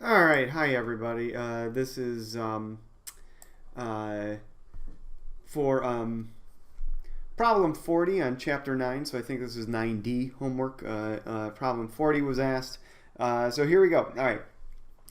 All right, hi everybody. This is for problem 40 on chapter 9. So I think this is 9D homework. Problem 40 was asked. So here we go. All right.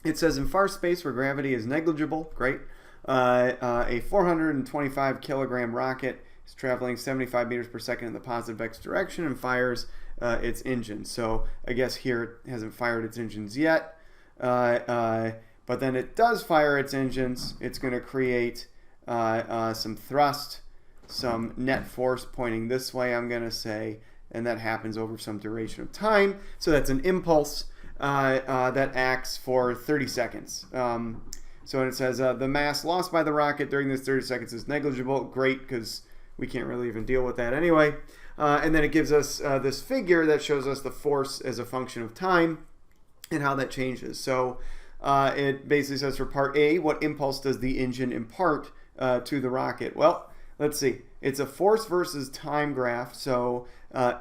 It says in far space where gravity is negligible, great, a 425 kilogram rocket is traveling 75 meters per second in the positive x direction and fires its engine. So I guess here it hasn't fired its engines yet. But then it does fire its engines. It's going to create some thrust, some net force pointing this way, I'm going to say, and that happens over some duration of time. So that's an impulse that acts for 30 seconds. So it says the mass lost by the rocket during this 30 seconds is negligible. Great, because we can't really even deal with that anyway. And then it gives us this figure that shows us the force as a function of time and how that changes. So it basically says for part A, what impulse does the engine impart to the rocket? Well, let's see. It's a force versus time graph. So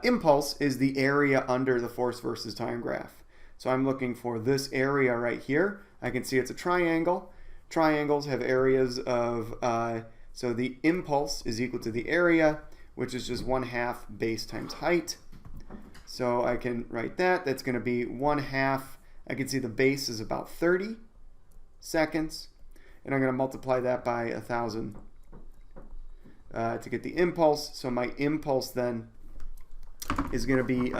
impulse is the area under the force versus time graph. So I'm looking for this area right here. I can see it's a triangle. Triangles have areas of, so the impulse is equal to the area, which is just 1/2 base times height. So I can write that. That's going to be 1/2. I can see the base is about 30 seconds. And I'm going to multiply that by 1,000 to get the impulse. So my impulse then is going to be,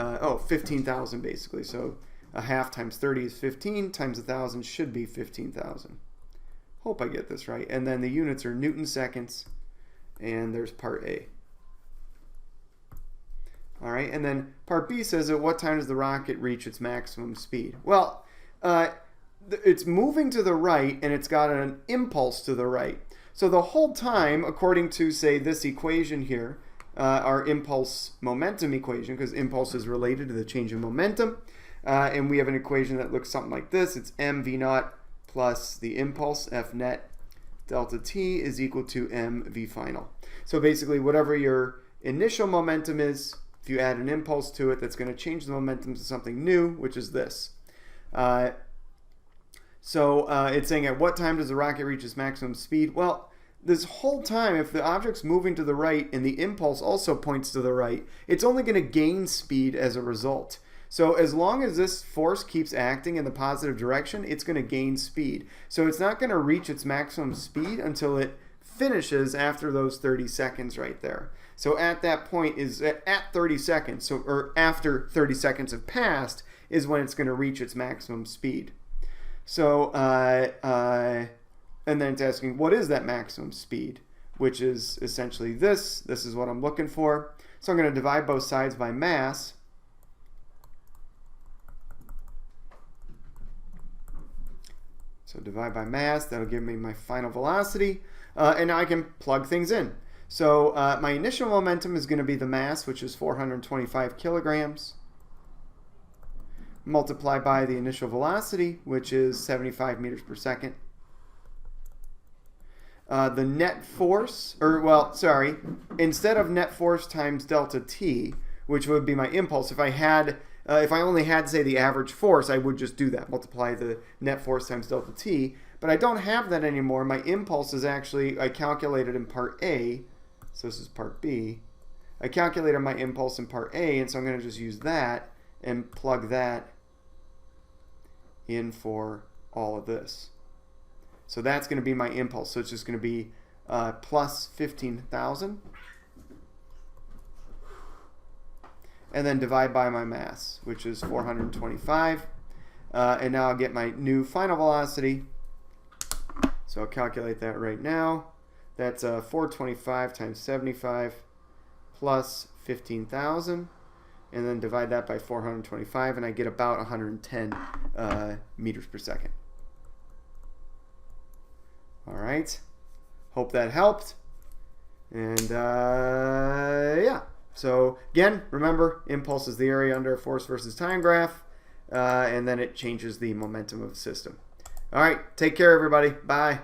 15,000 basically. So 1/2 times 30 is 15 times 1,000 should be 15,000. Hope I get this right. And then the units are Newton seconds. And there's part A. All right, and then part B says at what time does the rocket reach its maximum speed? Well, it's moving to the right and it's got an impulse to the right. So the whole time, according to, say, this equation here, our impulse momentum equation, because impulse is related to the change in momentum, and we have an equation that looks something like this. It's mv0 plus the impulse, F net delta t is equal to mv final. So basically, whatever your initial momentum is, if you add an impulse to it, that's going to change the momentum to something new, which is this. It's saying at what time does the rocket reach its maximum speed? Well, this whole time, if the object's moving to the right and the impulse also points to the right, it's only going to gain speed as a result. So as long as this force keeps acting in the positive direction, it's going to gain speed. So it's not going to reach its maximum speed until it finishes after those 30 seconds right there. So at that point is at 30 seconds, or after 30 seconds have passed, is when it's going to reach its maximum speed. So, and then it's asking, what is that maximum speed? Which is essentially this. This is what I'm looking for. So I'm going to divide both sides by mass. So divide by mass, that'll give me my final velocity. And now I can plug things in. So my initial momentum is going to be the mass, which is 425 kilograms, multiplied by the initial velocity, which is 75 meters per second. The net force, instead of net force times delta t, which would be my impulse, if I only had, say, the average force, I would just do that, multiply the net force times delta t. But I don't have that anymore. My impulse is actually, I calculated in part A, so this is part B. I calculated my impulse in part A, and so I'm going to just use that and plug that in for all of this. So that's going to be my impulse. So it's just going to be plus 15,000. And then divide by my mass, which is 425. And now I'll get my new final velocity. So I'll calculate that right now. That's 425 times 75 plus 15,000. And then divide that by 425, and I get about 110 meters per second. All right. Hope that helped. And yeah. So again, remember, impulse is the area under a force versus time graph. And then it changes the momentum of the system. All right. Take care, everybody. Bye.